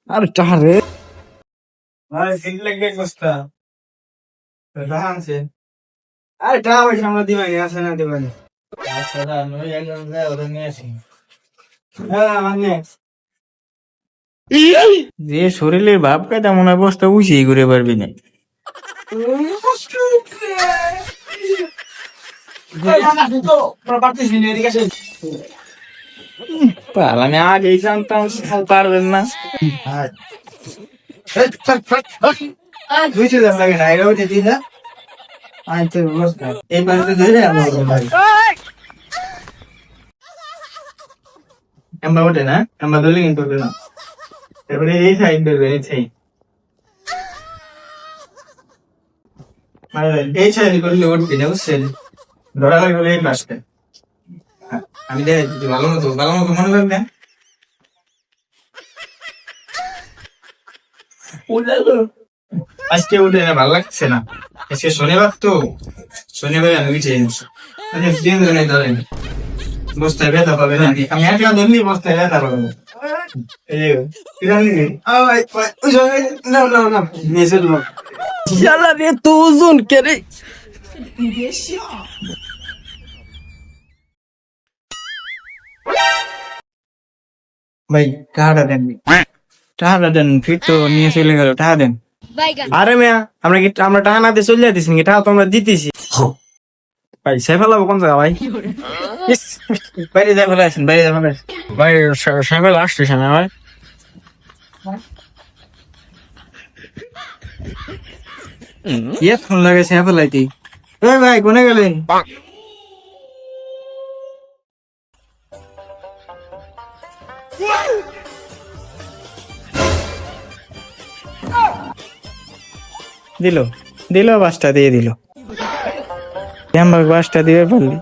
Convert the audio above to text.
আরে টাকা রে ভাই সিট লাগবে বস্তা টাকা আছে আরে টাকা পয়সা আমরা দিবানি আছে না দিবানি আচ্ছা না নই একজন যায় ওরা নিয়ে আসি হ্যাঁ মানে যে শরীরের ভাব কাটা মনে হয় বস্তা উঁচিয়ে ঘুরে পারবি না। পাল আমি আগেই জানতাম পারবেন না। দুইশো দাম লাগে না এটা উঠে দিই না আচ্ছা বস্তা এই পাশে ধরে আমার বাড়ি এম্বা ওঠে না এম্বা ধরলে কিন্তু ওঠে না এবারে এই সাইড ধরবে এই সাইড এই সাইড করলে উঠবি না বুঝছেন ধরা লাগবে এই পাশে আমি দেখ ভালো মতো মনে করবেন না আজকে উঠে না ভালো লাগছে না আজকে শনিবার তো শনিবার আমি উঠে এনেছি দিন ধরে ধরেন বস্তায় ব্যথা পাবে না আমি একটা ধরলি বস্তায় ব্যথা পাবে শালা রে তো ওজন কে রে ভাই টাকাটা দেন টাকাটা দেন, ফির তো নিয়ে চলে গেল, টাকা দেন। আরে মেয়া আমরা টাকা না দিয়ে চলে যাইতেছি নাকি টাকা তো আমরা দিতেছি ভাই সে ফেলাবো কোন জায়গা ভাই ইস, বাইরে যাই ফেলে আসেন বাইরে যাই ফেলে আসেন ভাই সাইকেল আসতেছে না ভাই। ইয়ে ফোন লাগে সে ফেলাইতে ওই ভাই কোনে গেলেন দিল বাসটা দিয়ে দিল, বাসটা দিয়ে পারলি।